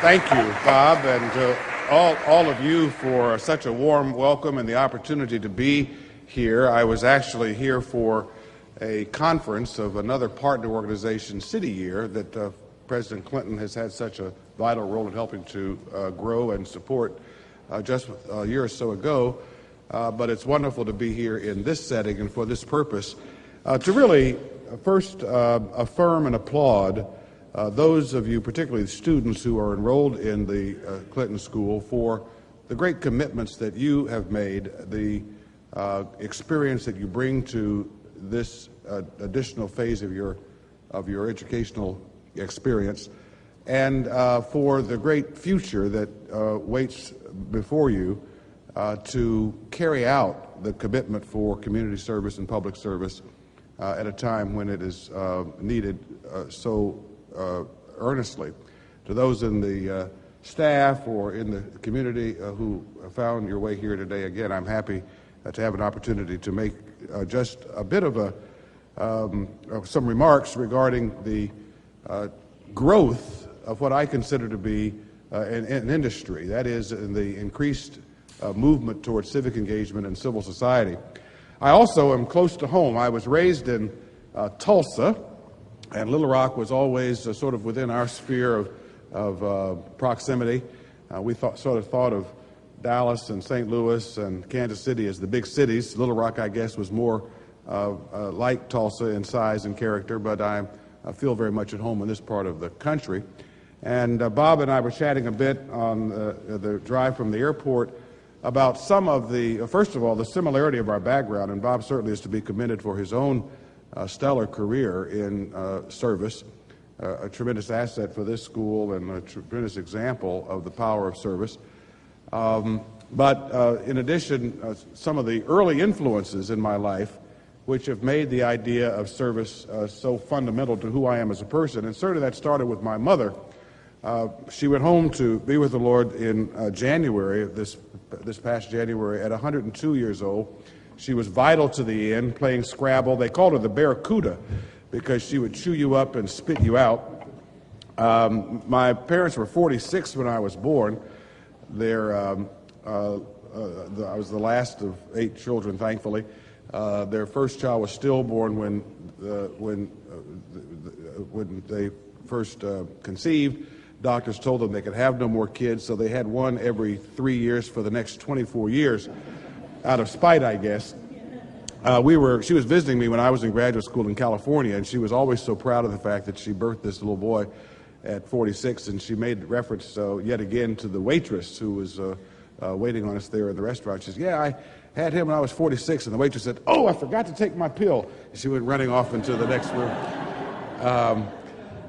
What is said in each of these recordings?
Thank you, Bob, and to all of you for such a warm welcome and the opportunity to be here. I was actually here for a conference of another partner organization, City Year, that President Clinton has had such a vital role in helping to grow and support just a year or so ago. But it's wonderful to be here in this setting and for this purpose to really first affirm and applaud those of you, particularly the students who are enrolled in the Clinton School, for the great commitments that you have made, the experience that you bring to this additional phase of your educational experience, and for the great future that waits before you to carry out the commitment for community service and public service at a time when it is needed so earnestly. To those in the staff or in the community who found your way here today, again, I'm happy to have an opportunity to make just a bit of some remarks regarding the growth of what I consider to be an industry, that is, in the increased movement towards civic engagement and civil society. I also am close to home. I was raised in Tulsa, and Little Rock was always sort of within our sphere of proximity. We thought of Dallas and St. Louis and Kansas City as the big cities. Little Rock, I guess, was more like Tulsa in size and character, but I feel very much at home in this part of the country. And Bob and I were chatting a bit on the drive from the airport about some of first of all, the similarity of our background, and Bob certainly is to be commended for his own stellar career in service, a tremendous asset for this school and a tremendous example of the power of service. But in addition, some of the early influences in my life which have made the idea of service so fundamental to who I am as a person, and certainly that started with my mother. She went home to be with the Lord in January, this past January, at 102 years old. She was vital to the end, playing Scrabble. They called her the Barracuda because she would chew you up and spit you out. My parents were 46 when I was born. I was the last of 8 children, thankfully. Their first child was stillborn when they first conceived. Doctors told them they could have no more kids, so they had one every 3 years for the next 24 years, out of spite, I guess. She was visiting me when I was in graduate school in California, and she was always so proud of the fact that she birthed this little boy at 46, and she made reference yet again to the waitress who was waiting on us there in the restaurant. She said, "Yeah, I had him when I was 46," and the waitress said, "Oh, I forgot to take my pill." And she went running off into the next room.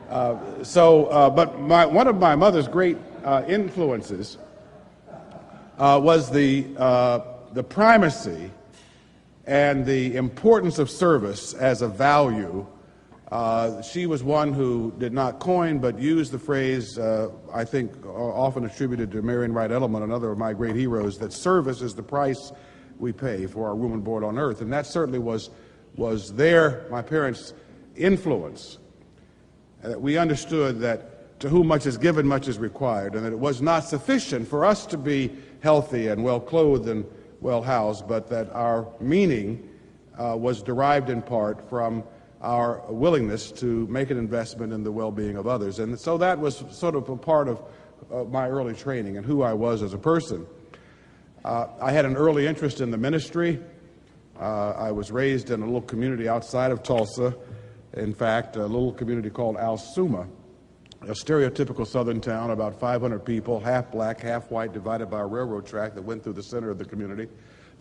But one of my mother's great influences was the primacy and the importance of service as a value. She was one who did not coin but used the phrase, I think often attributed to Marion Wright Edelman, another of my great heroes, that service is the price we pay for our room and board on earth. And that certainly was my parents' influence. That we understood that to whom much is given, much is required, and that it was not sufficient for us to be healthy and well-clothed and well-housed, but that our meaning was derived in part from our willingness to make an investment in the well-being of others. And so that was sort of a part of my early training and who I was as a person. I had an early interest in the ministry. I was raised in a little community outside of Tulsa, in fact, a little community called Alsuma, a stereotypical southern town, about 500 people, half black, half white, divided by a railroad track that went through the center of the community,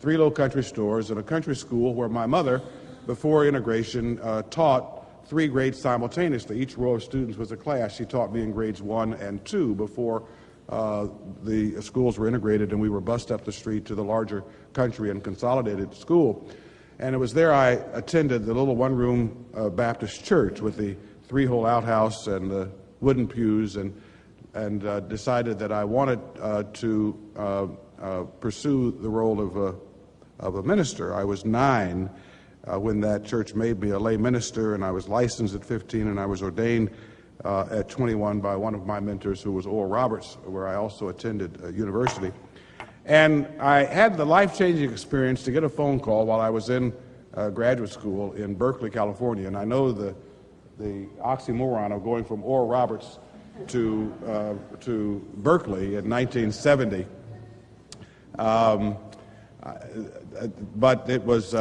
3 little country stores, and a country school where my mother, before integration, taught 3 grades simultaneously. Each row of students was a class. She taught me in grades 1 and 2 before the schools were integrated and we were bused up the street to the larger country and consolidated school. And it was there I attended the little one-room Baptist church with the 3-hole outhouse and the wooden pews, and decided that I wanted to pursue the role of a minister. I was 9 when that church made me a lay minister, and I was licensed at 15, and I was ordained at 21 by one of my mentors, who was Oral Roberts, where I also attended university. And I had the life-changing experience to get a phone call while I was in graduate school in Berkeley, California. And I know the oxymoron of going from Oral Roberts to Berkeley in 1970. But it was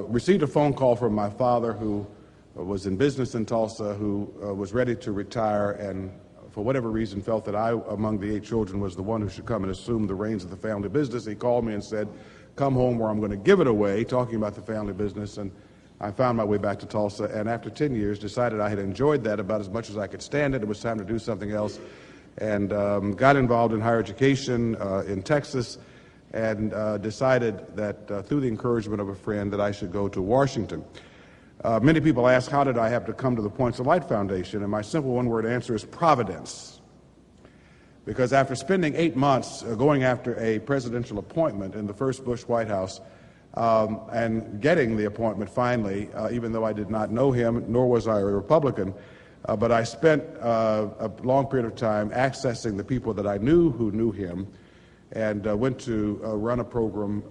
received a phone call from my father, who was in business in Tulsa, who was ready to retire, and for whatever reason felt that I, among the 8 children, was the one who should come and assume the reins of the family business. He called me and said, "Come home or I'm going to give it away," talking about the family business. And I found my way back to Tulsa, and after 10 years decided I had enjoyed that about as much as I could stand it. It was time to do something else, and got involved in higher education in Texas, and decided that through the encouragement of a friend that I should go to Washington. Many people ask, how did I have to come to the Points of Light Foundation? And my simple one-word answer is providence. Because after spending 8 months going after a presidential appointment in the first Bush White House, and getting the appointment finally, even though I did not know him, nor was I a Republican, but I spent a long period of time accessing the people that I knew who knew him, and went to run a program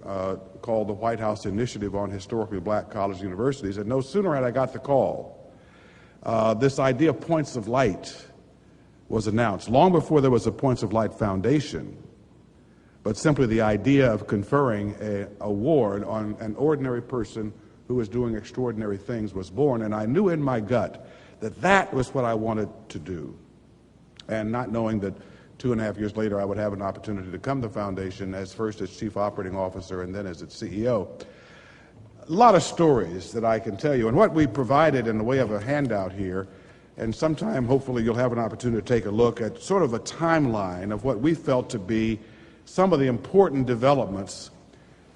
called the White House Initiative on Historically Black Colleges and Universities. And no sooner had I got the call, this idea of Points of Light was announced, long before there was a Points of Light Foundation, but simply the idea of conferring an award on an ordinary person who was doing extraordinary things was born. And I knew in my gut that that was what I wanted to do. And not knowing that 2.5 years later, I would have an opportunity to come to the foundation first as chief operating officer and then as its CEO. A lot of stories that I can tell you. And what we provided in the way of a handout here, and sometime hopefully you'll have an opportunity to take a look at sort of a timeline of what we felt to be some of the important developments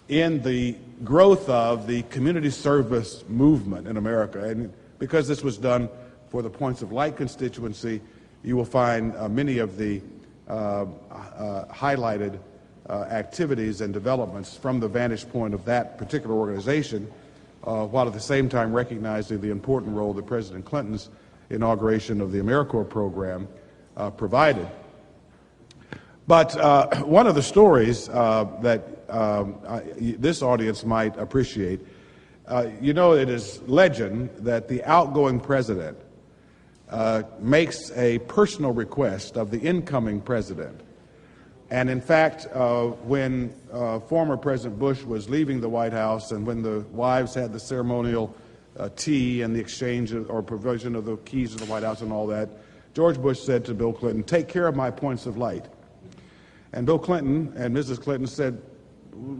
in the growth of the community service movement in America. And because this was done for the Points of Light constituency, you will find many of the highlighted activities and developments from the vantage point of that particular organization, while at the same time recognizing the important role that President Clinton's inauguration of the AmeriCorps program provided. But one of the stories that this audience might appreciate, you know, it is legend that the outgoing president makes a personal request of the incoming president. And in fact, when former President Bush was leaving the White House, and when the wives had the ceremonial tea and the exchange or provision of the keys to the White House and all that, George Bush said to Bill Clinton, "Take care of my Points of Light." And Bill Clinton and Mrs. Clinton said,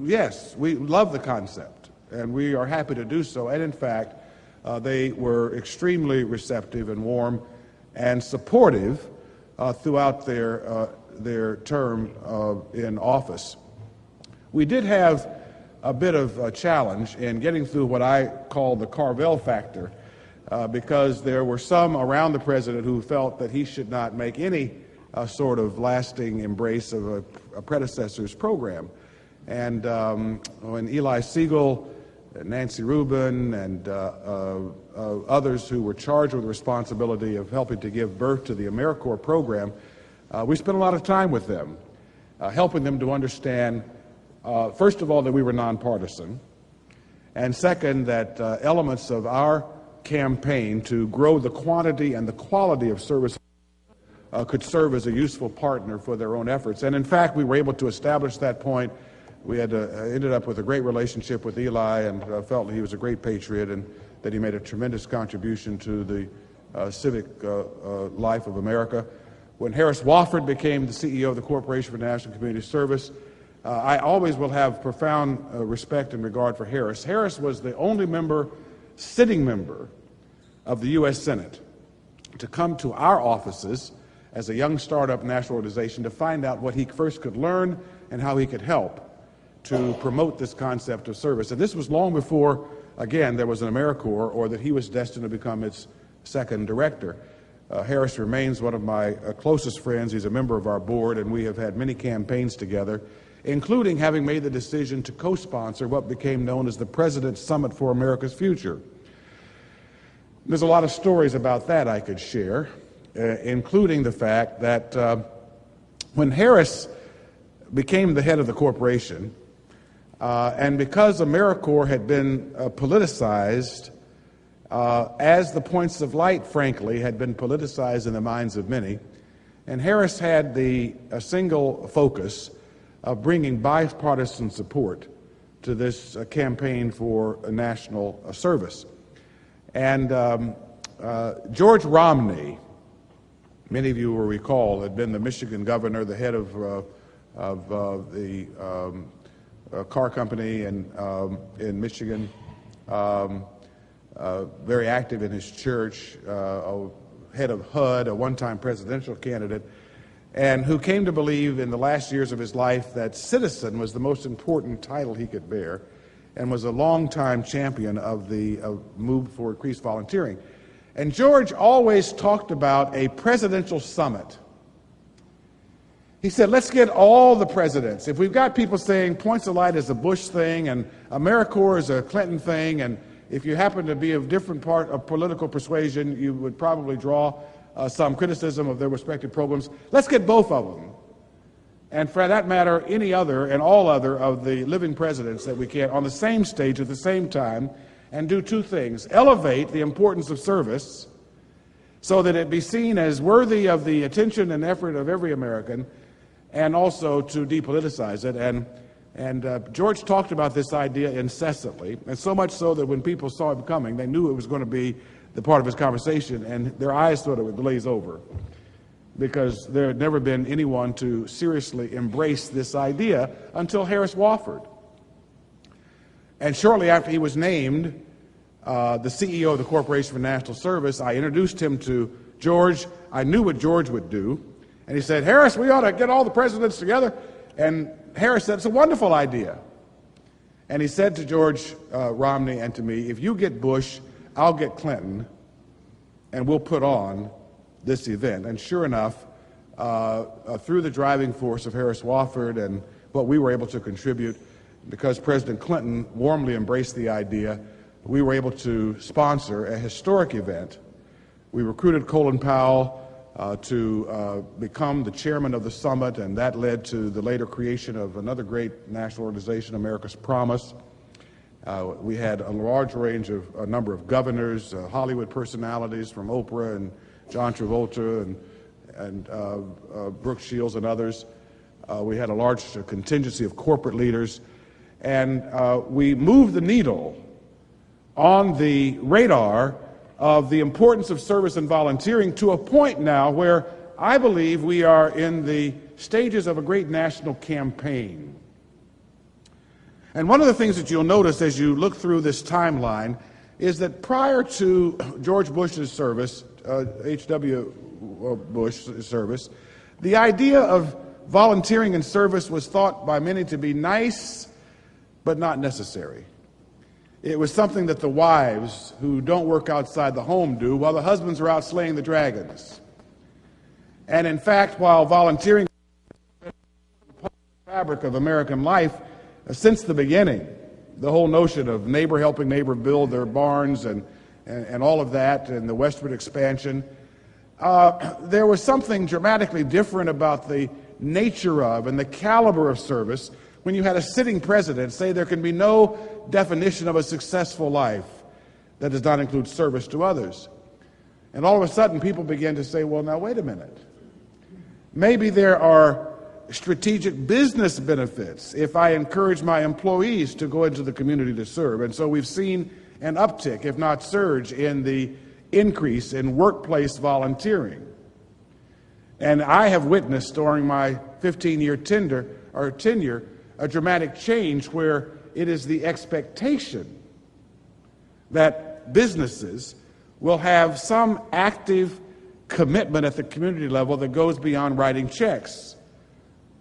"Yes, we love the concept, and we are happy to do so." And in fact, they were extremely receptive and warm and supportive throughout their term in office. We did have a bit of a challenge in getting through what I call the Carvel factor, because there were some around the president who felt that he should not make any sort of lasting embrace of a predecessor's program. And when Eli Siegel, Nancy Rubin, and others who were charged with the responsibility of helping to give birth to the AmeriCorps program, we spent a lot of time with them, helping them to understand, first of all, that we were nonpartisan, and second, that elements of our campaign to grow the quantity and the quality of service could serve as a useful partner for their own efforts. And in fact, we were able to establish that point. We had ended up with a great relationship with Eli, and felt that he was a great patriot and that he made a tremendous contribution to the civic life of America. When Harris Wofford became the CEO of the Corporation for National Community Service, I always will have profound respect and regard for Harris. Harris was the only sitting member of the U.S. Senate to come to our offices as a young startup national organization to find out what he first could learn and how he could help to promote this concept of service. And this was long before, again, there was an AmeriCorps, or that he was destined to become its second director. Harris remains one of my closest friends. He's a member of our board, and we have had many campaigns together, including having made the decision to co-sponsor what became known as the President's Summit for America's Future. There's a lot of stories about that I could share. including the fact that when Harris became the head of the corporation, and because AmeriCorps had been politicized, as the points of light, frankly, had been politicized in the minds of many, and Harris had a single focus of bringing bipartisan support to this campaign for a national service. And George Romney, many of you will recall, had been the Michigan governor, the head of the car company in Michigan, very active in his church, head of HUD, a one-time presidential candidate, and who came to believe in the last years of his life that citizen was the most important title he could bear, and was a longtime champion of the move for increased volunteering. And George always talked about a presidential summit. He said, let's get all the presidents. If we've got people saying points of light is a Bush thing and AmeriCorps is a Clinton thing, and if you happen to be of different part of political persuasion, you would probably draw some criticism of their respective programs. Let's get both of them. And for that matter, any other and all other of the living presidents that we can on the same stage at the same time, and do two things: elevate the importance of service so that it be seen as worthy of the attention and effort of every American, and also to depoliticize it. And George talked about this idea incessantly, and so much so that when people saw him coming, they knew it was going to be the part of his conversation, and their eyes sort of would glaze over, because there had never been anyone to seriously embrace this idea until Harris Wofford. And shortly after he was named the CEO of the Corporation for National Service, I introduced him to George. I knew what George would do. And he said, Harris, we ought to get all the presidents together. And Harris said, it's a wonderful idea. And he said to George Romney and to me, if you get Bush, I'll get Clinton, and we'll put on this event. And sure enough, through the driving force of Harris Wofford and what we were able to contribute, because President Clinton warmly embraced the idea, we were able to sponsor a historic event. We recruited Colin Powell to become the chairman of the summit, and that led to the later creation of another great national organization, America's Promise. We had a large range of a number of governors, Hollywood personalities from Oprah and John Travolta and Brooke Shields and others. We had a large contingency of corporate leaders, and we moved the needle on the radar of the importance of service and volunteering to a point now where I believe we are in the stages of a great national campaign. And one of the things that you'll notice as you look through this timeline is that prior to George Bush's service, H.W. Bush's service, the idea of volunteering in service was thought by many to be nice, but not necessary. It was something that the wives who don't work outside the home do while the husbands are out slaying the dragons. And in fact, while volunteering is the fabric of American life since the beginning, the whole notion of neighbor helping neighbor build their barns and all of that, and the westward expansion, there was something dramatically different about the nature of and the caliber of service when you had a sitting president say there can be no definition of a successful life that does not include service to others. And all of a sudden people began to say, well, now wait a minute. Maybe there are strategic business benefits if I encourage my employees to go into the community to serve. And so we've seen an uptick, if not surge, in the increase in workplace volunteering. And I have witnessed during my 15-year tenure a dramatic change where it is the expectation that businesses will have some active commitment at the community level that goes beyond writing checks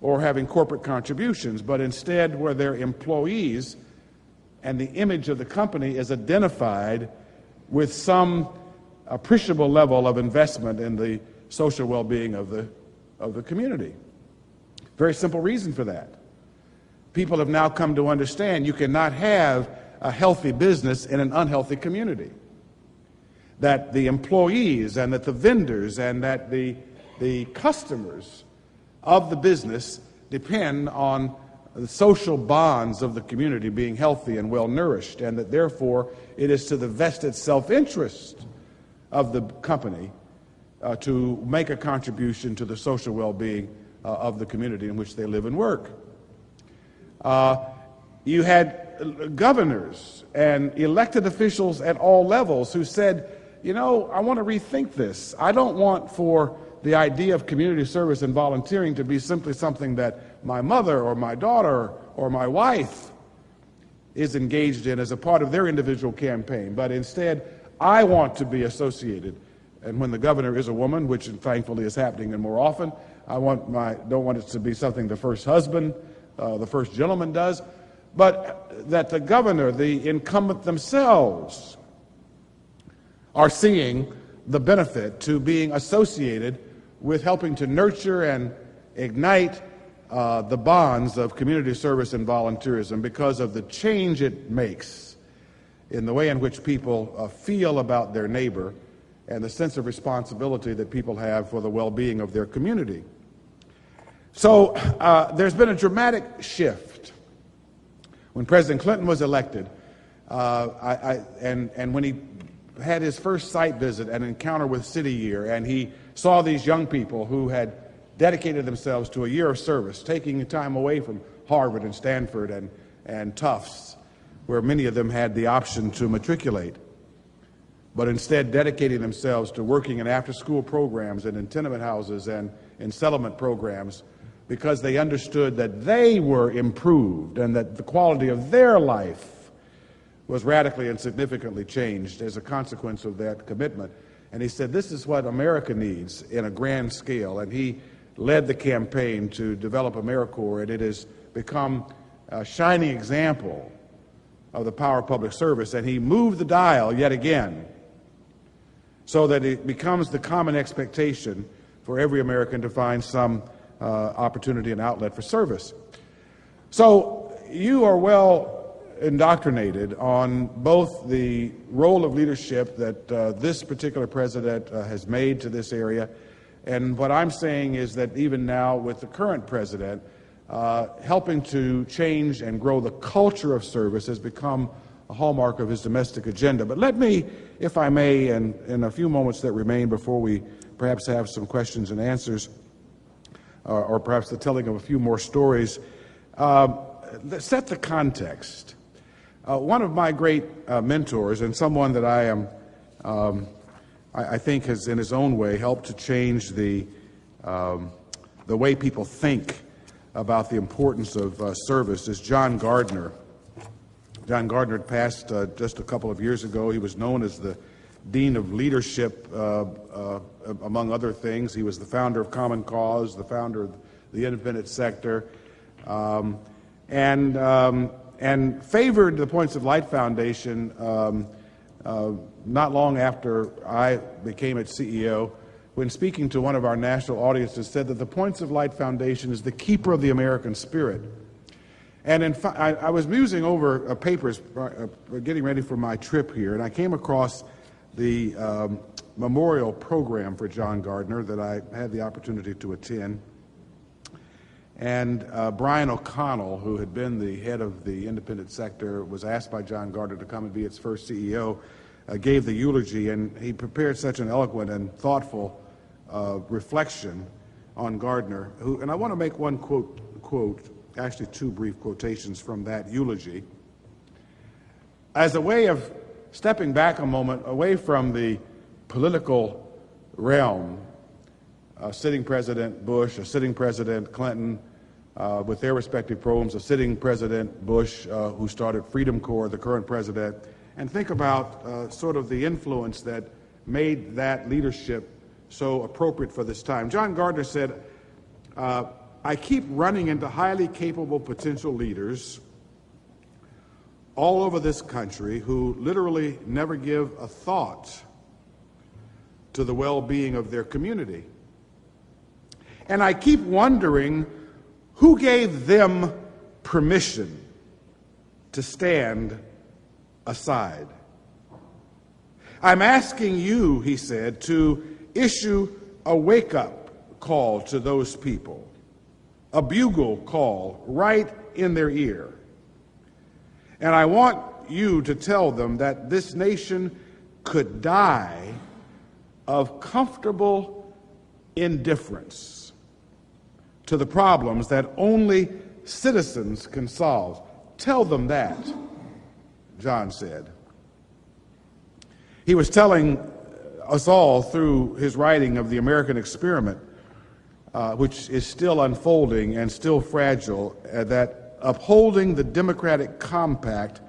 or having corporate contributions, but instead where their employees and the image of the company is identified with some appreciable level of investment in the social well-being of the community. Very simple reason for that. People have now come to understand you cannot have a healthy business in an unhealthy community. that the employees and that the vendors and that the customers of the business depend on the social bonds of the community being healthy and well nourished, and that therefore it is to the vested self-interest of the company to make a contribution to the social well-being of the community in which they live and work. You had governors and elected officials at all levels who said, you know, I want to rethink this. I don't want for the idea of community service and volunteering to be simply something that my mother or my daughter or my wife is engaged in as a part of their individual campaign, but instead I want to be associated. And when the governor is a woman, which thankfully is happening and more often, don't want it to be something the first husband, the first gentleman does, but that the governor, the incumbent themselves, are seeing the benefit to being associated with helping to nurture and ignite the bonds of community service and volunteerism because of the change it makes in the way in which people feel about their neighbor and the sense of responsibility that people have for the well-being of their community. So there's been a dramatic shift. When President Clinton was elected, and when he had his first site visit and encounter with City Year, and he saw these young people who had dedicated themselves to a year of service, taking time away from Harvard and Stanford and Tufts, where many of them had the option to matriculate, but instead dedicating themselves to working in after-school programs and in tenement houses and in settlement programs, because they understood that they were improved and that the quality of their life was radically and significantly changed as a consequence of that commitment. And he said, this is what America needs in a grand scale. And he led the campaign to develop AmeriCorps, and it has become a shining example of the power of public service. And he moved the dial yet again so that it becomes the common expectation for every American to find some opportunity and outlet for service. So you are well indoctrinated on both the role of leadership that this particular president has made to this area, and what I'm saying is that even now with the current president, helping to change and grow the culture of service has become a hallmark of his domestic agenda. But let me, if I may, in a few moments that remain before we perhaps have some questions and answers, or perhaps the telling of a few more stories, set the context. One of my great mentors, and someone that I think has in his own way helped to change the way people think about the importance of service, is John Gardner. John Gardner had passed just a couple of years ago. He was known as the Dean of Leadership, among other things. He was the founder of Common Cause, the founder of the independent sector, and favored the Points of Light Foundation not long after I became its CEO, when speaking to one of our national audiences, said that the Points of Light Foundation is the keeper of the American spirit. And in fact, I was musing over papers getting ready for my trip here, and I came across the memorial program for John Gardner that I had the opportunity to attend. And Brian O'Connell, who had been the head of the independent sector, was asked by John Gardner to come and be its first CEO, gave the eulogy, and he prepared such an eloquent and thoughtful reflection on Gardner. And I want to make one quote, actually two brief quotations from that eulogy, as a way of stepping back a moment away from the political realm. Sitting President Bush, a sitting President Clinton, with their respective programs, a sitting President Bush, who started Freedom Corps, the current president, and think about sort of the influence that made that leadership so appropriate for this time. John Gardner said, I keep running into highly capable potential leaders all over this country who literally never give a thought to the well-being of their community. And I keep wondering who gave them permission to stand aside. I'm asking you, he said, to issue a wake-up call to those people, a bugle call right in their ear. And I want you to tell them that this nation could die of comfortable indifference to the problems that only citizens can solve. Tell them that, John said. He was telling us all through his writing of the American experiment, which is still unfolding and still fragile, that upholding the democratic compact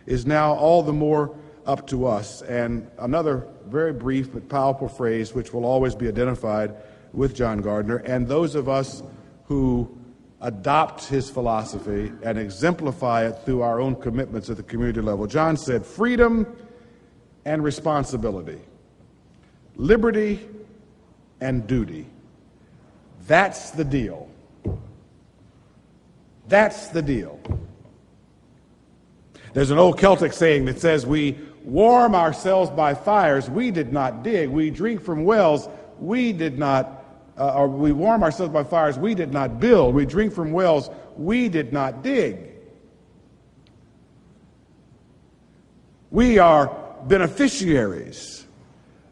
is now all the more up to us. And another very brief but powerful phrase which will always be identified with John Gardner, and those of us who adopt his philosophy and exemplify it through our own commitments at the community level. John said, freedom and responsibility, liberty and duty. That's the deal. That's the deal. There's an old Celtic saying that says, we warm ourselves by fires we did not dig. We drink from wells we did not, or we warm ourselves by fires we did not build. We drink from wells we did not dig. We are beneficiaries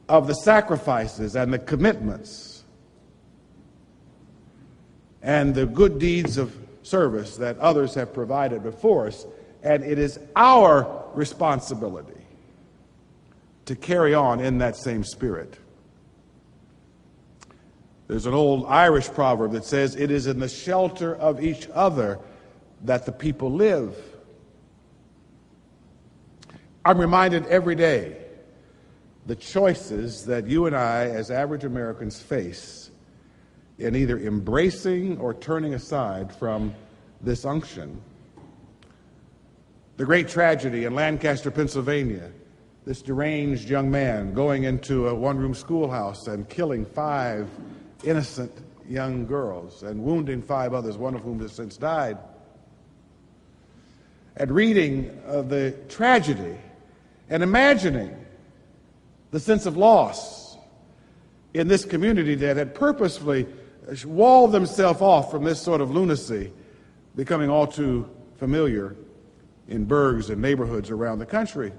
of the sacrifices and the commitments and the good deeds of service that others have provided before us, and it is our responsibility to carry on in that same spirit. There's an old Irish proverb that says, it is in the shelter of each other that the people live. I'm reminded every day the choices that you and I as average Americans face in either embracing or turning aside from this unction. The great tragedy in Lancaster, Pennsylvania, this deranged young man going into a one-room schoolhouse and killing 5 innocent young girls and wounding 5 others, one of whom has since died. And reading of the tragedy and imagining the sense of loss in this community that had purposefully walled themselves off from this sort of lunacy, becoming all too familiar in burgs and neighborhoods around the country.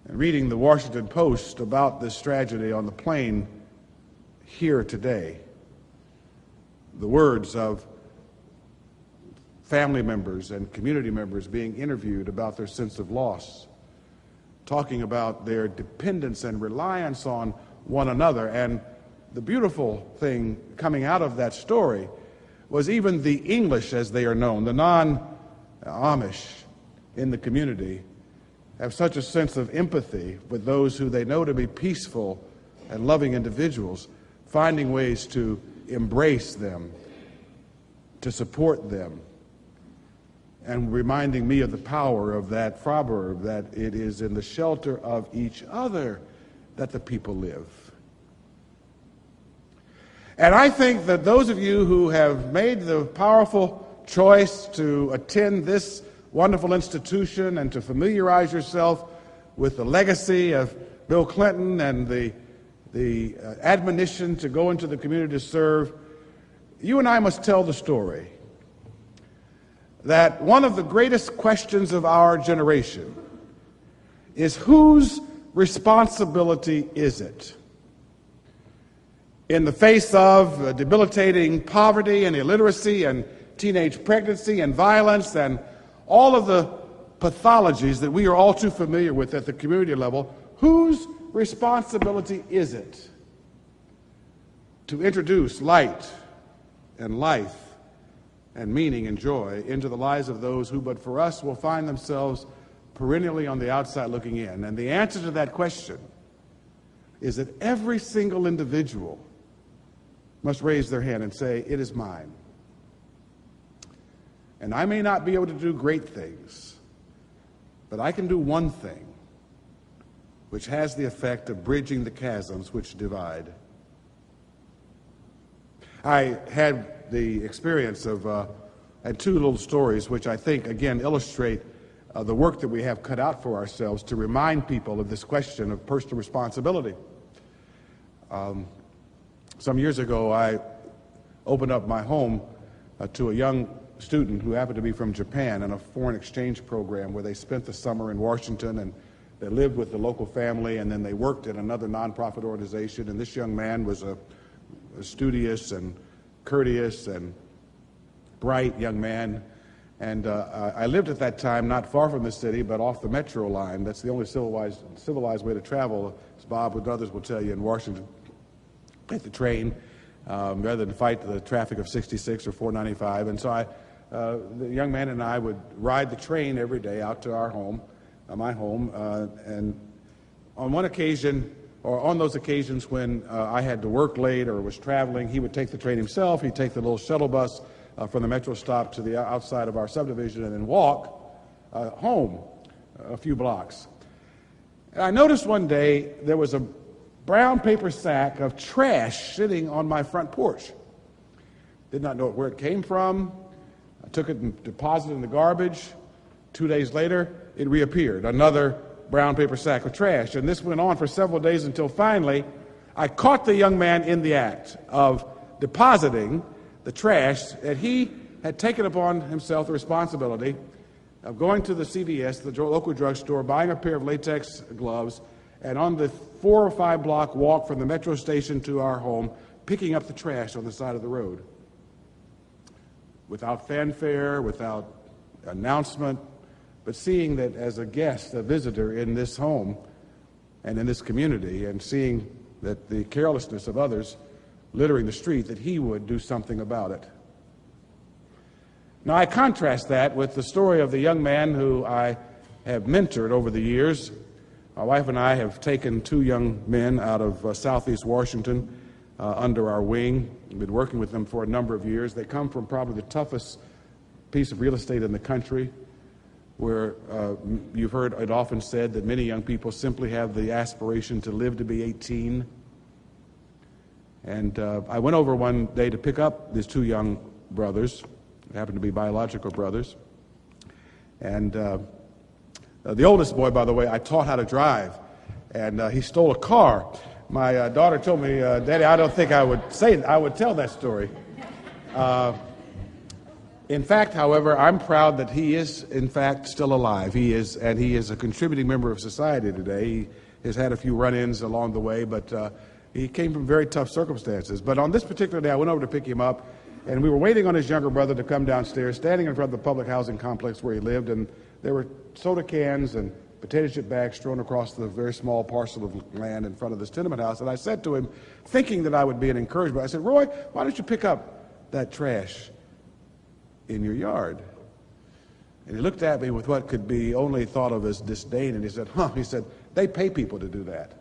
And reading the Washington Post about this tragedy on the plane here today, the words of family members and community members being interviewed about their sense of loss, talking about their dependence and reliance on one another. And the beautiful thing coming out of that story was even the English, as they are known, the non-Amish in the community, have such a sense of empathy with those who they know to be peaceful and loving individuals, finding ways to embrace them, to support them, and reminding me of the power of that proverb that it is in the shelter of each other that the people live. And I think that those of you who have made the powerful choice to attend this wonderful institution and to familiarize yourself with the legacy of Bill Clinton and the admonition to go into the community to serve, you and I must tell the story that one of the greatest questions of our generation is, whose responsibility is it? In the face of debilitating poverty and illiteracy and teenage pregnancy and violence and all of the pathologies that we are all too familiar with at the community level, whose responsibility is it to introduce light and life and meaning and joy into the lives of those who, but for us, will find themselves perennially on the outside looking in? And the answer to that question is that every single individual must raise their hand and say, it is mine. And I may not be able to do great things, but I can do one thing which has the effect of bridging the chasms which divide. I had the experience of, had 2 little stories which I think, again, illustrate the work that we have cut out for ourselves to remind people of this question of personal responsibility. Some years ago, I opened up my home to a young student who happened to be from Japan in a foreign exchange program where they spent the summer in Washington, and they lived with the local family, and then they worked in another nonprofit organization. And this young man was a studious and courteous and bright young man. And I lived at that time not far from the city, but off the metro line. That's the only civilized way to travel, as Bob and others will tell you in Washington. Take the train rather than fight the traffic of 66 or 495. And so the young man and I would ride the train every day out to our home, my home. And on one occasion, or on those occasions when I had to work late or was traveling, he would take the train himself. He'd take the little shuttle bus from the metro stop to the outside of our subdivision and then walk home a few blocks. And I noticed one day there was a brown paper sack of trash sitting on my front porch. Did not know where it came from. I took it and deposited it in the garbage. 2 days later, it reappeared, another brown paper sack of trash. And this went on for several days until finally I caught the young man in the act of depositing the trash that he had taken upon himself the responsibility of going to the CVS, the local drugstore, buying a pair of latex gloves, and on the 4 or 5 block walk from the metro station to our home, picking up the trash on the side of the road. Without fanfare, without announcement, but seeing that as a guest, a visitor in this home and in this community, and seeing that the carelessness of others littering the street, that he would do something about it. Now, I contrast that with the story of the young man who I have mentored over the years. My wife and I have taken 2 young men out of southeast Washington under our wing. We've been working with them for a number of years. They come from probably the toughest piece of real estate in the country, where you've heard it often said that many young people simply have the aspiration to live to be 18. And I went over one day to pick up these 2 young brothers, they happened to be biological brothers. And the oldest boy, by the way, I taught how to drive, and he stole a car. My daughter told me, Daddy, I don't think I would tell that story. In fact, however, I'm proud that he is, in fact, still alive. He is a contributing member of society today. He has had a few run-ins along the way, but he came from very tough circumstances. But on this particular day, I went over to pick him up, and we were waiting on his younger brother to come downstairs, standing in front of the public housing complex where he lived, and there were soda cans and potato chip bags strewn across the very small parcel of land in front of this tenement house. And I said to him, thinking that I would be an encouragement, I said, Roy, why don't you pick up that trash in your yard? And he looked at me with what could be only thought of as disdain, and he said, he said, they pay people to do that.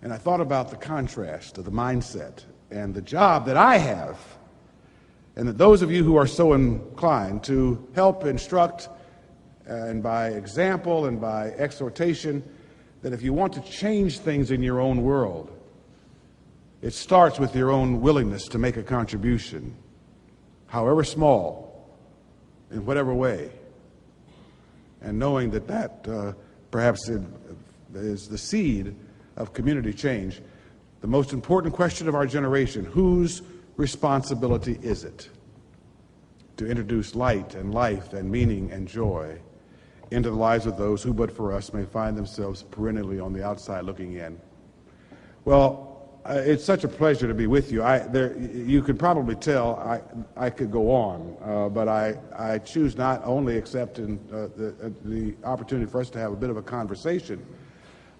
And I thought about the contrast of the mindset and the job that I have, and that those of you who are so inclined to help instruct and by example and by exhortation, that if you want to change things in your own world, it starts with your own willingness to make a contribution, however small, in whatever way, and knowing that perhaps it is the seed of community change. The most important question of our generation: whose responsibility is it to introduce light and life and meaning and joy into the lives of those who, but for us, may find themselves perennially on the outside looking in? Well, it's such a pleasure to be with you. You could probably tell I could go on, but I choose not only accept the opportunity for us to have a bit of a conversation,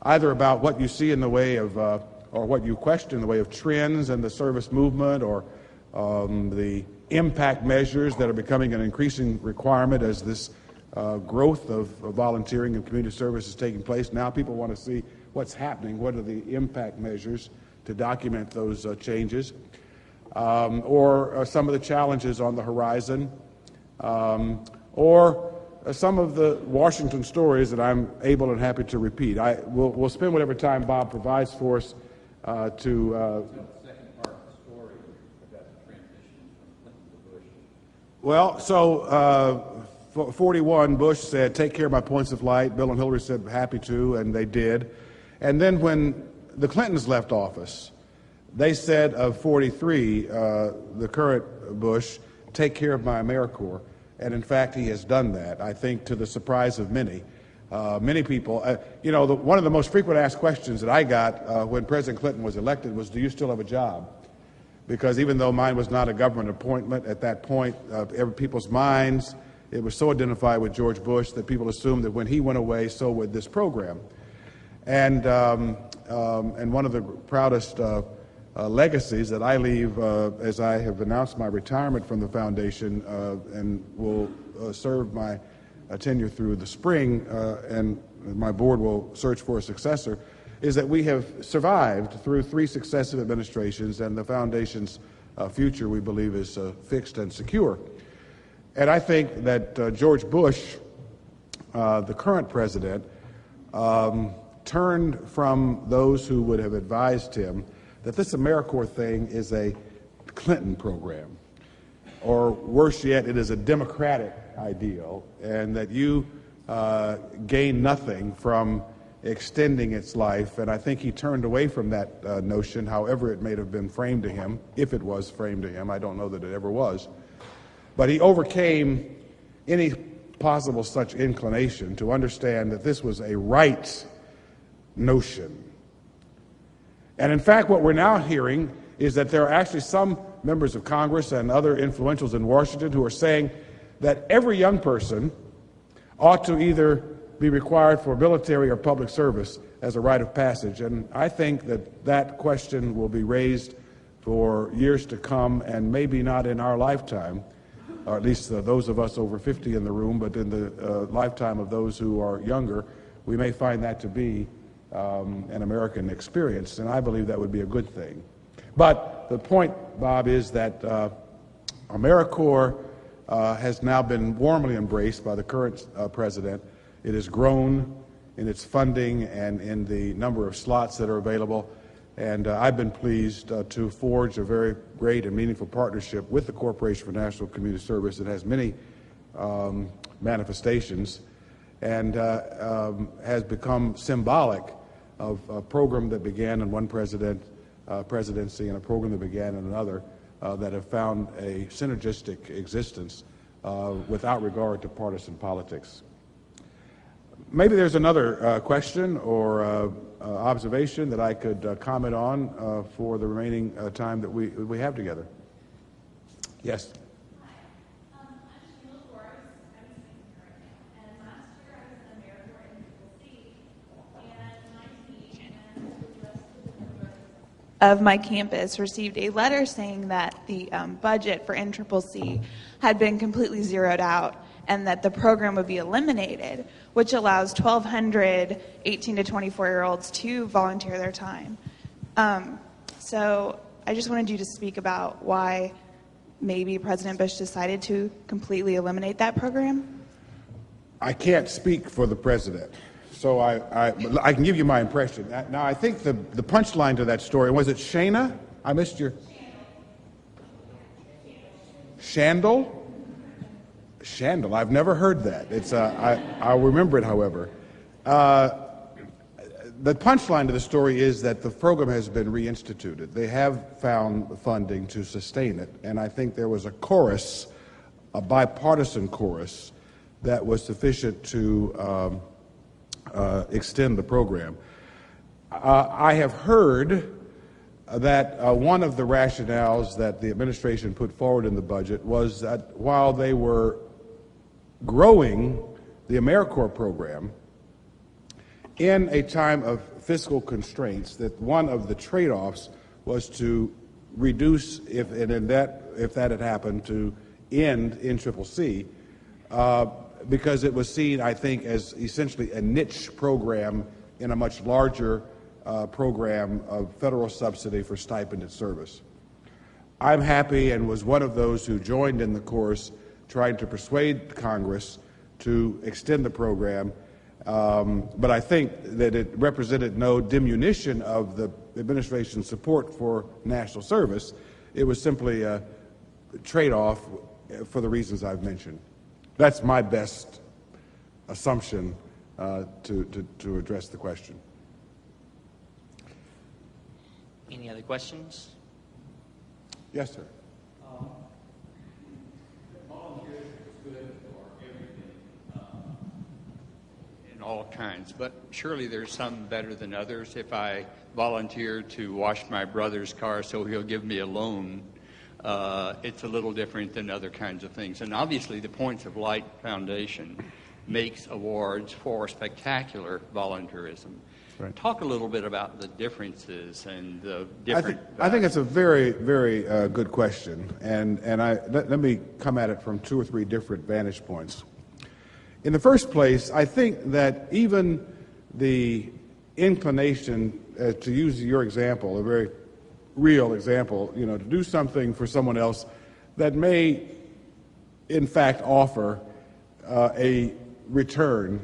either about what you see in the way of, or what you question in the way of trends in the service movement, or the impact measures that are becoming an increasing requirement as this growth of volunteering and community service is taking place. Now people want to see what's happening, what are the impact measures to document those changes, or some of the challenges on the horizon, or some of the Washington stories that I'm able and happy to repeat. We'll spend whatever time Bob provides for us to... Well, so 41, Bush said, take care of my points of light. Bill and Hillary said, happy to, and they did. And then when the Clintons left office, they said of 43, the current Bush, take care of my AmeriCorps. And in fact, he has done that, I think, to the surprise of many. Many people, one of the most frequent asked questions that I got when President Clinton was elected was, do you still have a job? Because even though mine was not a government appointment at that point, people's minds, it was so identified with George Bush that people assumed that when he went away, so would this program. And one of the proudest legacies that I leave as I have announced my retirement from the foundation and will serve my tenure through the spring, and my board will search for a successor, is that we have survived through 3 successive administrations, and the foundation's future, we believe, is fixed and secure. And I think that George Bush, the current president, turned from those who would have advised him that this AmeriCorps thing is a Clinton program, or worse yet, it is a Democratic ideal, and that you gain nothing from extending its life. And I think he turned away from that notion, however it may have been framed to him, if it was framed to him. I don't know that it ever was. But he overcame any possible such inclination to understand that this was a right notion. And in fact, what we're now hearing is that there are actually some members of Congress and other influentials in Washington who are saying that every young person ought to either be required for military or public service as a rite of passage. And I think that that question will be raised for years to come, and maybe not in our lifetime, or at least those of us over 50 in the room, but in the lifetime of those who are younger, we may find that to be an American experience, and I believe that would be a good thing. But the point, Bob, is that AmeriCorps has now been warmly embraced by the current president. It has grown in its funding and in the number of slots that are available, and I've been pleased to forge a very great and meaningful partnership with the Corporation for National Community Service that has many manifestations and has become symbolic of a program that began in one presidency and a program that began in another that have found a synergistic existence without regard to partisan politics. Maybe there's another question or observation that I could comment on for the remaining time that we have together. Yes. Of my campus received a letter saying that the budget for NCCC had been completely zeroed out and that the program would be eliminated, which allows 1,200 18 to 24-year-olds to volunteer their time. So I just wanted you to speak about why maybe President Bush decided to completely eliminate that program. I can't speak for the president. So I can give you my impression. Now, I think the punchline to that story, was it Shana? I missed your... Shandel? Shandel, I've never heard that. It's I'll remember it, however. The punchline to the story is that the program has been reinstituted. They have found funding to sustain it, and I think there was a chorus, a bipartisan chorus, that was sufficient to extend the program. I have heard that one of the rationales that the administration put forward in the budget was that while they were growing the AmeriCorps program in a time of fiscal constraints, that one of the trade-offs was to reduce, if that had happened, to end NCCC, because it was seen, I think, as essentially a niche program in a much larger program of federal subsidy for stipended service. I'm happy and was one of those who joined in the course trying to persuade Congress to extend the program, but I think that it represented no diminution of the administration's support for national service. It was simply a trade-off for the reasons I've mentioned. That's my best assumption to address the question. Any other questions? Yes, sir. Volunteerism is good for everything, in all kinds, but surely there's some better than others. If I volunteer to wash my brother's car so he'll give me a loan, it's a little different than other kinds of things. And obviously the Points of Light Foundation makes awards for spectacular volunteerism. Right. Talk a little bit about the differences and the different... I think it's a very, very good question, and let me come at it from 2 or 3 different vantage points. In the first place, I think that even the inclination, to use your example, a very real example, to do something for someone else that may, in fact, offer a return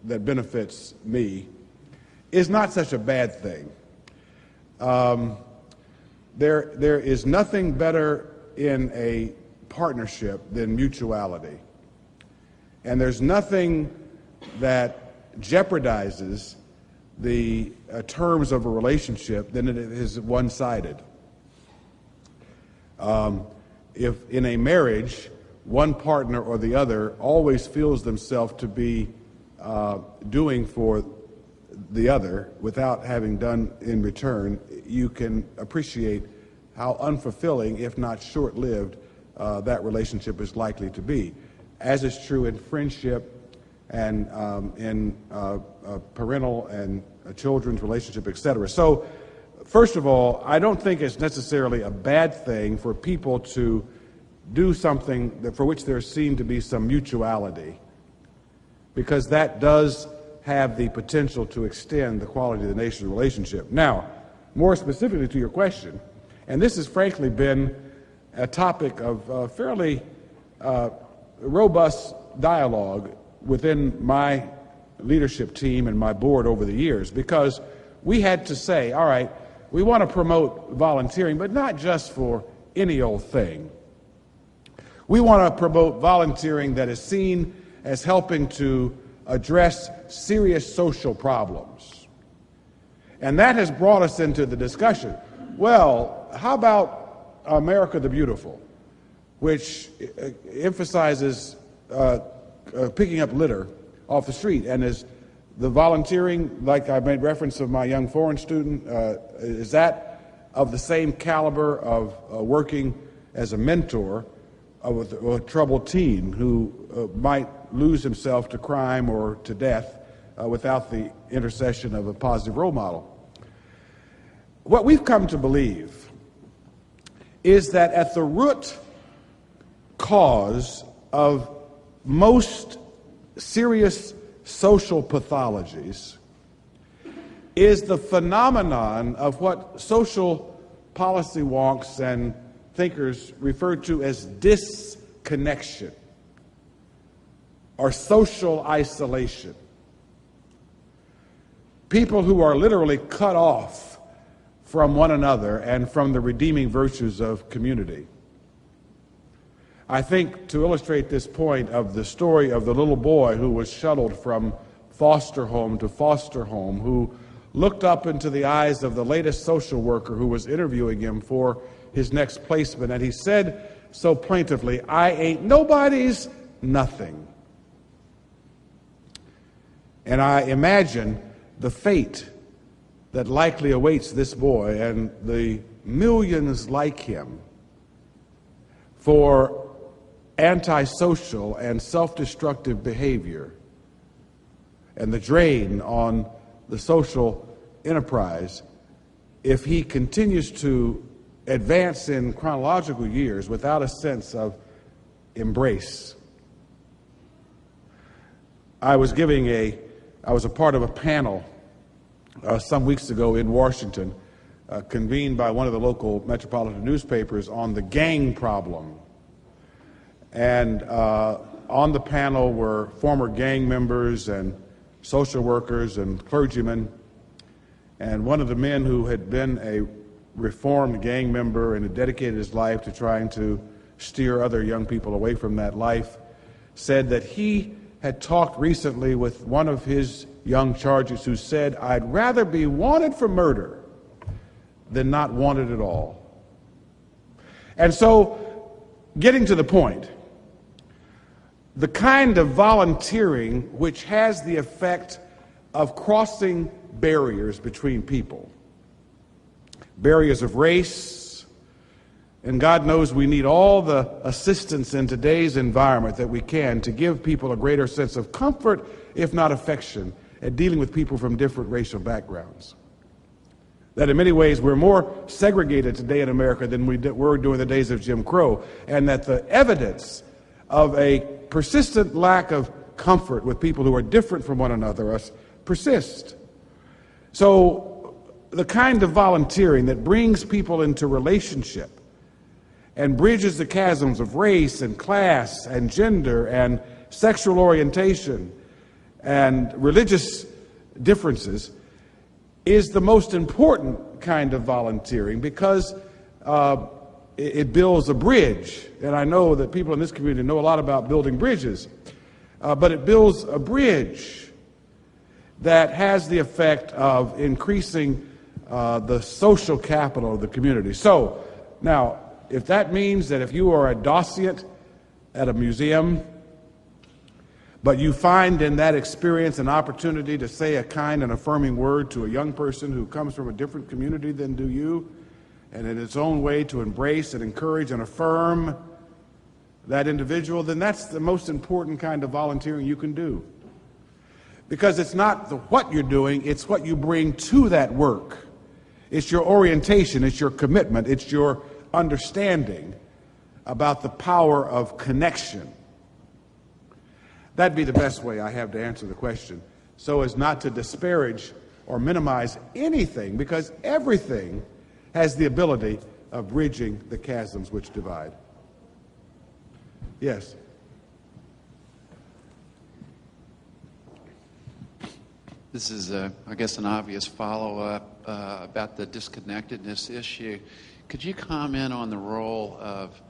that benefits me, is not such a bad thing. There is nothing better in a partnership than mutuality. And there's nothing that jeopardizes the terms of a relationship than it is one-sided. If in a marriage, one partner or the other always feels themselves to be doing for the other without having done in return, you can appreciate how unfulfilling, if not short-lived, that relationship is likely to be, as is true in friendship and in parental and children's relationship, etc. So, first of all, I don't think it's necessarily a bad thing for people to do something for which there seemed to be some mutuality, because that does have the potential to extend the quality of the nation's relationship. Now, more specifically to your question, and this has frankly been a topic of fairly robust dialogue within my leadership team and my board over the years, because we had to say, all right, we want to promote volunteering, but not just for any old thing. We want to promote volunteering that is seen as helping to address serious social problems. And that has brought us into the discussion. Well, how about America the Beautiful, which emphasizes picking up litter off the street, and is the volunteering, like I made reference of my young foreign student, is that of the same caliber of working as a mentor with a troubled teen who might lose himself to crime or to death without the intercession of a positive role model? What we've come to believe is that at the root cause of most serious social pathologies is the phenomenon of what social policy wonks and thinkers refer to as disconnection or social isolation. People who are literally cut off from one another and from the redeeming virtues of community. I think, to illustrate this point, of the story of the little boy who was shuttled from foster home to foster home, who looked up into the eyes of the latest social worker who was interviewing him for his next placement, and he said so plaintively, "I ain't nobody's nothing." And I imagine the fate that likely awaits this boy and the millions like him for antisocial and self-destructive behavior, and the drain on the social enterprise if he continues to advance in chronological years without a sense of embrace. I was a part of a panel some weeks ago in Washington, convened by one of the local metropolitan newspapers, on the gang problem. And on the panel were former gang members and social workers and clergymen. And one of the men who had been a reformed gang member and had dedicated his life to trying to steer other young people away from that life said that he had talked recently with one of his young charges who said, "I'd rather be wanted for murder than not wanted at all." And so, getting to the point, the kind of volunteering which has the effect of crossing barriers between people, barriers of race, and God knows we need all the assistance in today's environment that we can to give people a greater sense of comfort, if not affection, at dealing with people from different racial backgrounds. That in many ways we're more segregated today in America than we were during the days of Jim Crow, and that the evidence of a persistent lack of comfort with people who are different from one another persist. So the kind of volunteering that brings people into relationship and bridges the chasms of race and class and gender and sexual orientation and religious differences is the most important kind of volunteering, because it builds a bridge. And I know that people in this community know a lot about building bridges, but it builds a bridge that has the effect of increasing the social capital of the community. So now, if that means that if you are a dossier at a museum, but you find in that experience an opportunity to say a kind and affirming word to a young person who comes from a different community than do you, and in its own way to embrace and encourage and affirm that individual, then that's the most important kind of volunteering you can do. Because it's not what you're doing, it's what you bring to that work. It's your orientation, it's your commitment, it's your understanding about the power of connection. That'd be the best way I have to answer the question, so as not to disparage or minimize anything, because everything has the ability of bridging the chasms which divide. Yes? This is, I guess, an obvious follow-up about the disconnectedness issue. Could you comment on the role of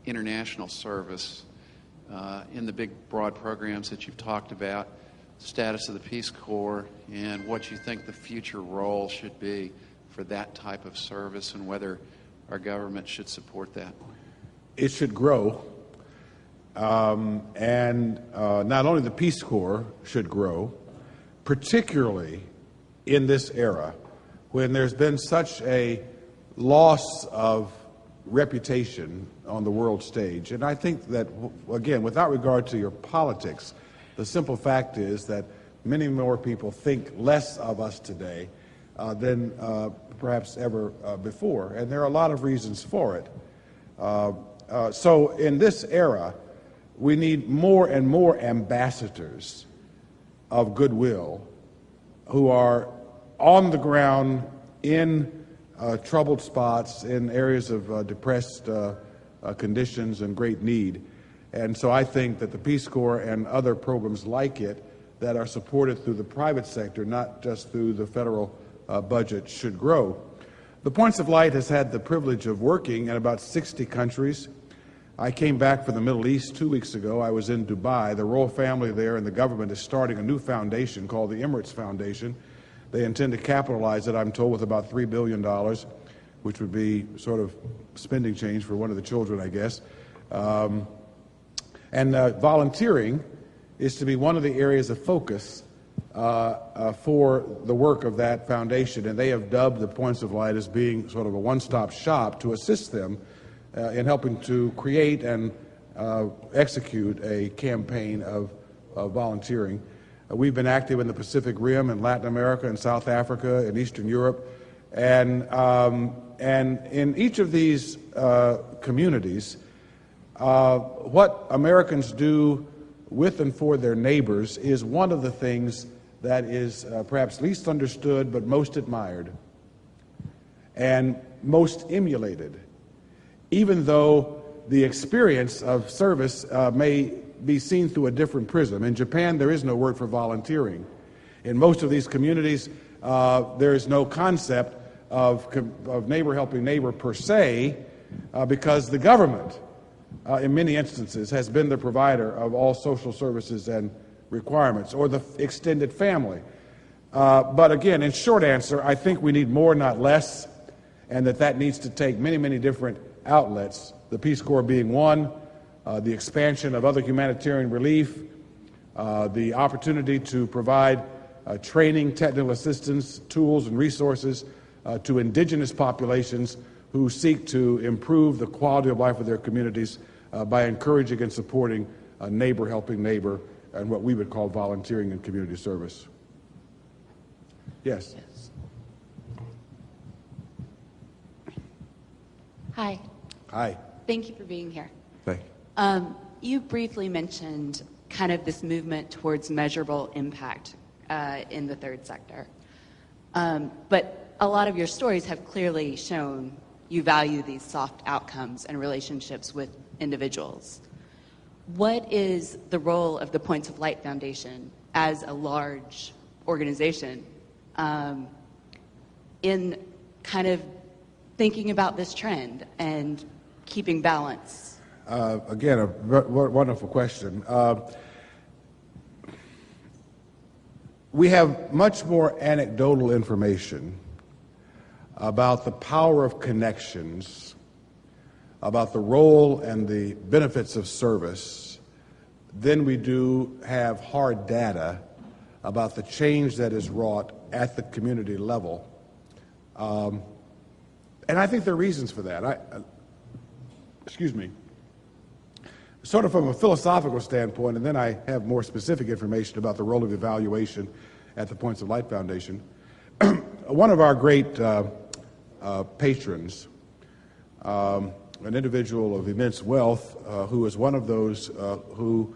international service in the big, broad programs that you've talked about, status of the Peace Corps, and what you think the future role should be for that type of service, and whether our government should support that? It should grow, and not only the Peace Corps should grow, particularly in this era when there's been such a loss of reputation on the world stage. And I think that, again, without regard to your politics, the simple fact is that many more people think less of us today than perhaps ever before, and there are a lot of reasons for it. So in this era, we need more and more ambassadors of goodwill who are on the ground in troubled spots, in areas of depressed conditions and great need. And so I think that the Peace Corps and other programs like it that are supported through the private sector, not just through the federal budget, should grow. The Points of Light has had the privilege of working in about 60 countries. I came back from the Middle East 2 weeks ago. I was in Dubai. The royal family there and the government is starting a new foundation called the Emirates Foundation. They intend to capitalize it, I'm told, with about $3 billion, which would be sort of spending change for one of the children, I guess. Volunteering is to be one of the areas of focus for the work of that foundation, and they have dubbed the Points of Light as being sort of a one-stop shop to assist them in helping to create and execute a campaign of volunteering. We've been active in the Pacific Rim, in Latin America, in South Africa, in Eastern Europe, and in each of these communities, what Americans do with and for their neighbors is one of the things that is perhaps least understood but most admired and most emulated, even though the experience of service may be seen through a different prism. In Japan, there is no word for volunteering. In most of these communities, there is no concept of neighbor helping neighbor per se, because the government in many instances, has been the provider of all social services and requirements, or the extended family. But again, in short answer, I think we need more, not less, and that needs to take many, many different outlets, the Peace Corps being one, the expansion of other humanitarian relief, the opportunity to provide training, technical assistance, tools, and resources to indigenous populations who seek to improve the quality of life of their communities by encouraging and supporting neighbor helping neighbor and what we would call volunteering and community service. Yes. Hi. Hi. Thank you for being here. Thank you. You briefly mentioned kind of this movement towards measurable impact in the third sector. But a lot of your stories have clearly shown you value these soft outcomes and relationships with individuals. What is the role of the Points of Light Foundation as a large organization in kind of thinking about this trend and keeping balance? Again, a wonderful question. We have much more anecdotal information about the power of connections, about the role and the benefits of service, than we do have hard data about the change that is wrought at the community level. And I think there are reasons for that. Excuse me. Sort of from a philosophical standpoint, and then I have more specific information about the role of evaluation at the Points of Light Foundation. One of our great patrons, an individual of immense wealth, who is one of those who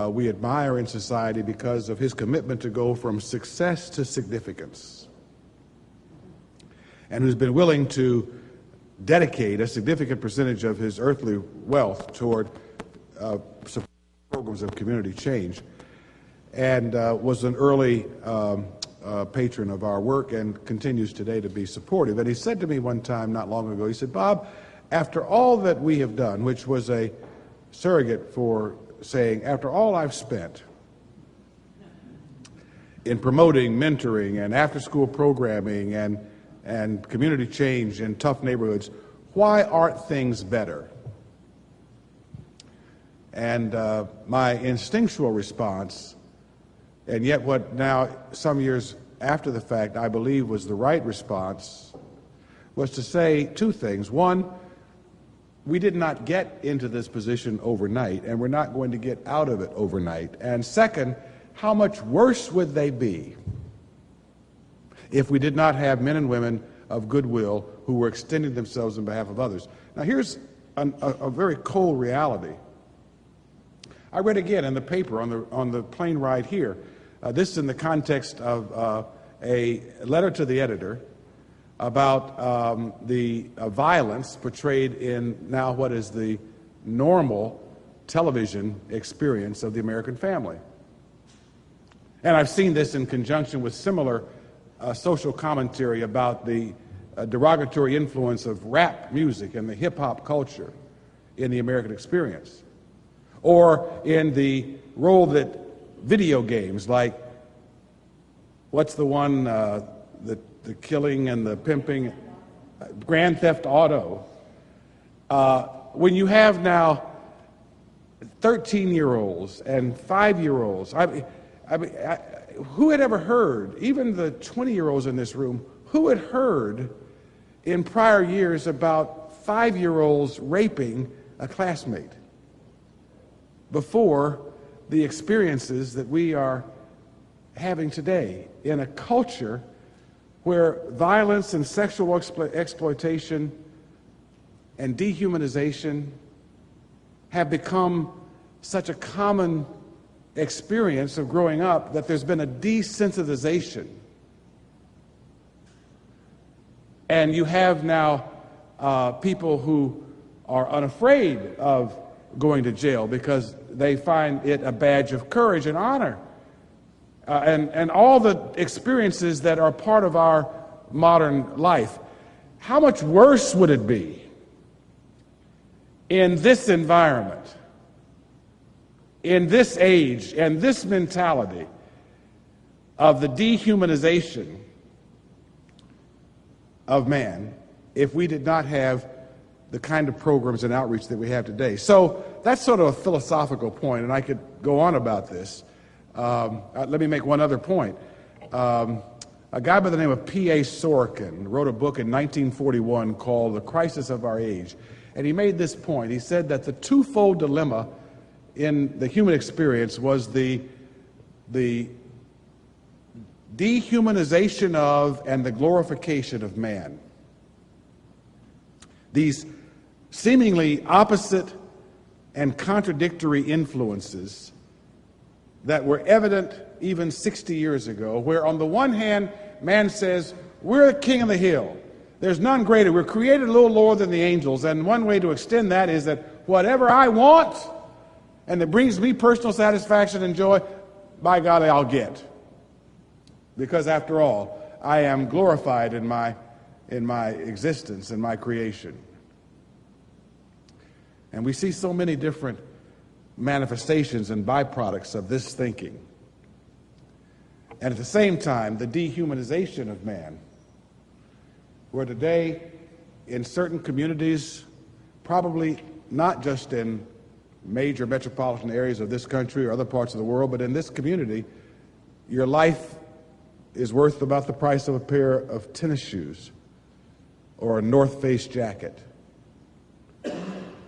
we admire in society because of his commitment to go from success to significance, and who's been willing to dedicate a significant percentage of his earthly wealth toward programs of community change, and was an early patron of our work and continues today to be supportive. And he said to me one time not long ago, he said, "Bob, after all that we have done," which was a surrogate for saying, "After all I've spent in promoting mentoring and after-school programming and community change in tough neighborhoods, why aren't things better?" And my instinctual response, and yet what now, some years after the fact, I believe was the right response, was to say two things. One, we did not get into this position overnight, and we're not going to get out of it overnight. And second, how much worse would they be if we did not have men and women of goodwill who were extending themselves on behalf of others? Now, here's a very cold reality. I read again in the paper on the plane ride here. This is in the context of a letter to the editor about the violence portrayed in now what is the normal television experience of the American family. And I've seen this in conjunction with similar social commentary about the derogatory influence of rap music and the hip-hop culture in the American experience, or in the role that video games like, what's the one, the killing and the pimping, Grand Theft Auto, when you have now 13-year-olds and 5-year-olds, who had ever heard, even the 20-year-olds in this room, who had heard in prior years about 5-year-olds raping a classmate before the experiences that we are having today in a culture where violence and sexual exploitation and dehumanization have become such a common experience of growing up that there's been a desensitization. And you have now people who are unafraid of going to jail because they find it a badge of courage and honor. And all the experiences that are part of our modern life. How much worse would it be in this environment, in this age, and this mentality of the dehumanization of man if we did not have the kind of programs and outreach that we have today. So that's sort of a philosophical point, and I could go on about this. Let me make one other point. A guy by the name of P.A. Sorokin wrote a book in 1941 called The Crisis of Our Age, and he made this point. He said that the twofold dilemma in the human experience was the dehumanization of and the glorification of man. These seemingly opposite and contradictory influences that were evident even 60 years ago, where on the one hand, man says, we're the king of the hill. There's none greater. We're created a little lower than the angels, and one way to extend that is that whatever I want and that brings me personal satisfaction and joy, by golly, I'll get. Because after all, I am glorified in my existence, in my creation. And we see so many different manifestations and byproducts of this thinking. And at the same time, the dehumanization of man, where today in certain communities, probably not just in major metropolitan areas of this country or other parts of the world, but in this community, your life is worth about the price of a pair of tennis shoes or a North Face jacket.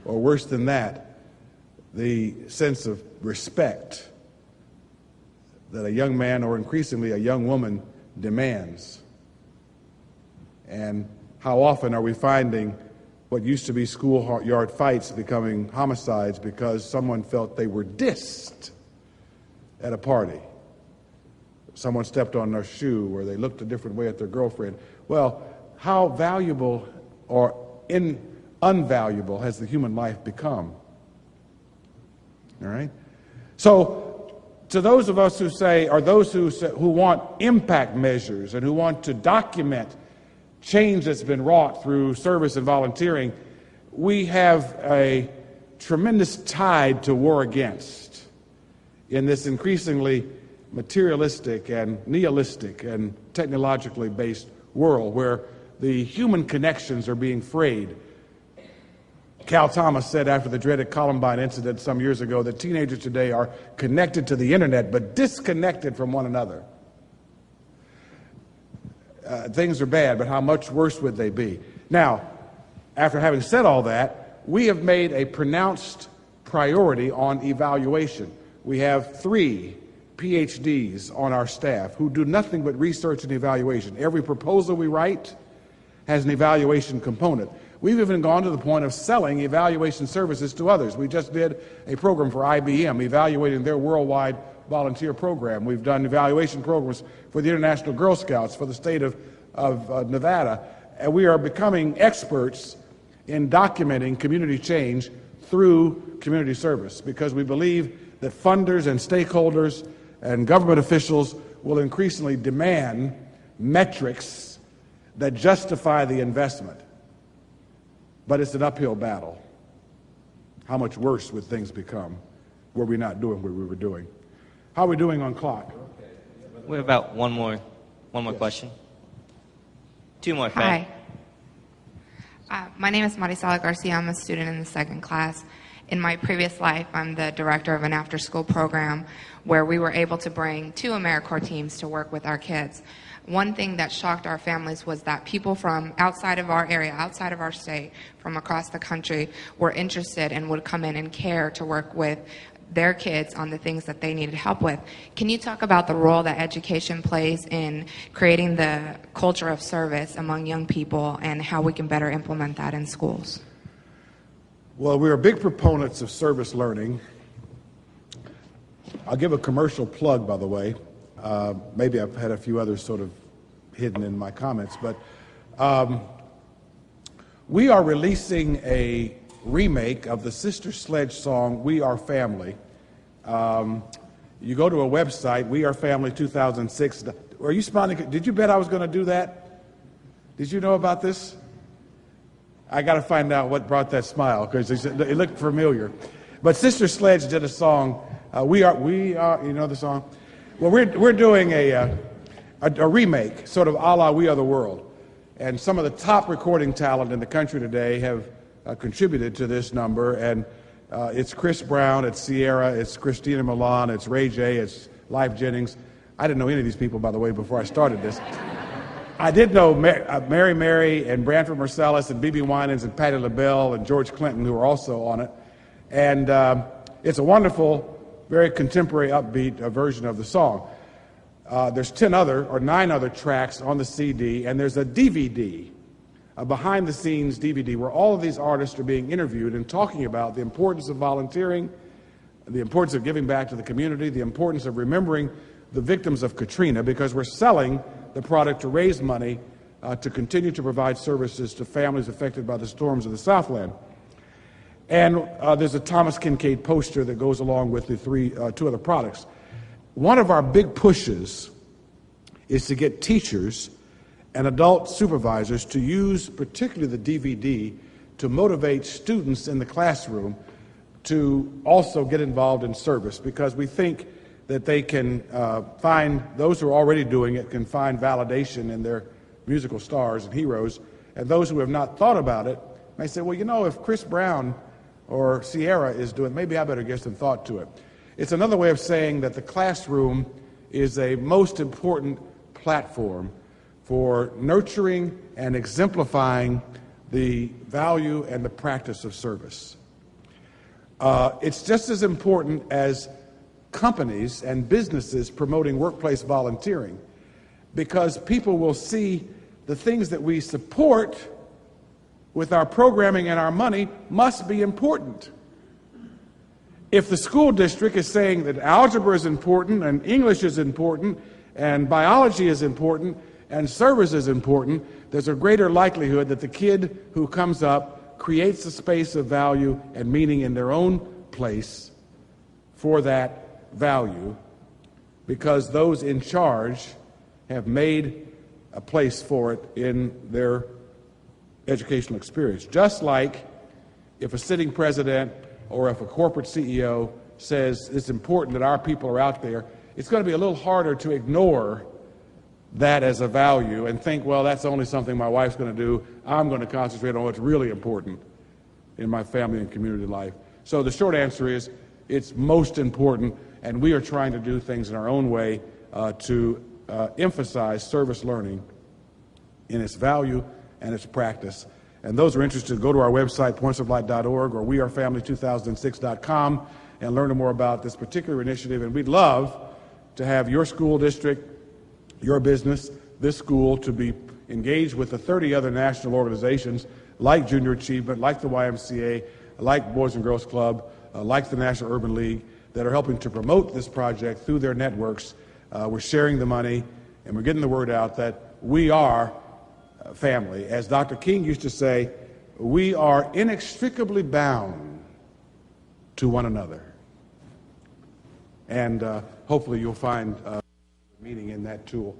Or worse than that, the sense of respect that a young man or increasingly a young woman demands. And how often are we finding what used to be schoolyard fights becoming homicides because someone felt they were dissed at a party? Someone stepped on their shoe or they looked a different way at their girlfriend. Well, how valuable or unvaluable has the human life become? All right? So, to those of us who say, or those who want impact measures and who want to document change that's been wrought through service and volunteering, we have a tremendous tide to war against in this increasingly materialistic and nihilistic and technologically based world where the human connections are being frayed. Cal Thomas said after the dreaded Columbine incident some years ago that teenagers today are connected to the internet but disconnected from one another. Things are bad, but how much worse would they be? Now, after having said all that, we have made a pronounced priority on evaluation. We have 3 PhDs on our staff who do nothing but research and evaluation. Every proposal we write has an evaluation component. We've even gone to the point of selling evaluation services to others. We just did a program for IBM evaluating their worldwide volunteer program. We've done evaluation programs for the International Girl Scouts, for the state of Nevada, and we are becoming experts in documenting community change through community service because we believe that funders and stakeholders and government officials will increasingly demand metrics that justify the investment. But it's an uphill battle. How much worse would things become were we not doing what we were doing? How are we doing on clock? We have about one more question. 2 more, Faye. Hi. My name is Marisela Garcia. I'm a student in the 2nd class. In my previous life, I'm the director of an after-school program where we were able to bring 2 AmeriCorps teams to work with our kids. One thing that shocked our families was that people from outside of our area, outside of our state, from across the country, were interested and would come in and care to work with their kids on the things that they needed help with. Can you talk about the role that education plays in creating the culture of service among young people and how we can better implement that in schools? Well, we are big proponents of service learning. I'll give a commercial plug, by the way. Maybe I've had a few others sort of hidden in my comments, but we are releasing a remake of the Sister Sledge song, We Are Family. You go to a website, We Are Family 2006. Are you smiling? Did you bet I was going to do that? Did you know about this? I got to find out what brought that smile because it looked familiar. But Sister Sledge did a song. We are. You know the song? Well, we're doing a remake, sort of a la We Are the World, and some of the top recording talent in the country today have contributed to this number. And it's Chris Brown, it's Sierra, it's Christina Milan, it's Ray J, it's Life Jennings. I didn't know any of these people, by the way, before I started this. I did know Mary Mary and Branford Marsalis and B.B. Winans and Patti LaBelle and George Clinton, who were also on it. And it's a wonderful, very contemporary, upbeat version of the song. There's 9 other tracks on the CD, and there's a DVD, a behind-the-scenes DVD, where all of these artists are being interviewed and talking about the importance of volunteering, the importance of giving back to the community, the importance of remembering the victims of Katrina, because we're selling the product to raise money to continue to provide services to families affected by the storms of the Southland. And there's a Thomas Kincaid poster that goes along with the 2 other products. One of our big pushes is to get teachers and adult supervisors to use particularly the DVD to motivate students in the classroom to also get involved in service, because we think that they can find, those who are already doing it can find validation in their musical stars and heroes, and those who have not thought about it may say, well, you know, if Chris Brown or Sierra is doing it, maybe I better give some thought to it. It's another way of saying that the classroom is a most important platform for nurturing and exemplifying the value and the practice of service. It's just as important as companies and businesses promoting workplace volunteering, because people will see the things that we support with our programming and our money must be important. If the school district is saying that algebra is important and English is important and biology is important and service is important, there's a greater likelihood that the kid who comes up creates a space of value and meaning in their own place for that value, because those in charge have made a place for it in their educational experience. Just like if a sitting president or if a corporate CEO says it's important that our people are out there, it's going to be a little harder to ignore that as a value and think, well, that's only something my wife's going to do. I'm going to concentrate on what's really important in my family and community life. So the short answer is it's most important, and we are trying to do things in our own way to emphasize service learning in its value and its practice. And those who are interested, go to our website, pointsoflight.org or wearefamily2006.com, and learn more about this particular initiative. And we'd love to have your school district, your business, this school to be engaged with the 30 other national organizations like Junior Achievement, like the YMCA, like Boys and Girls Club, like the National Urban League, that are helping to promote this project through their networks. We're sharing the money, and we're getting the word out that we are family. As Dr. King used to say, we are inextricably bound to one another. And hopefully you'll find meaning in that tool.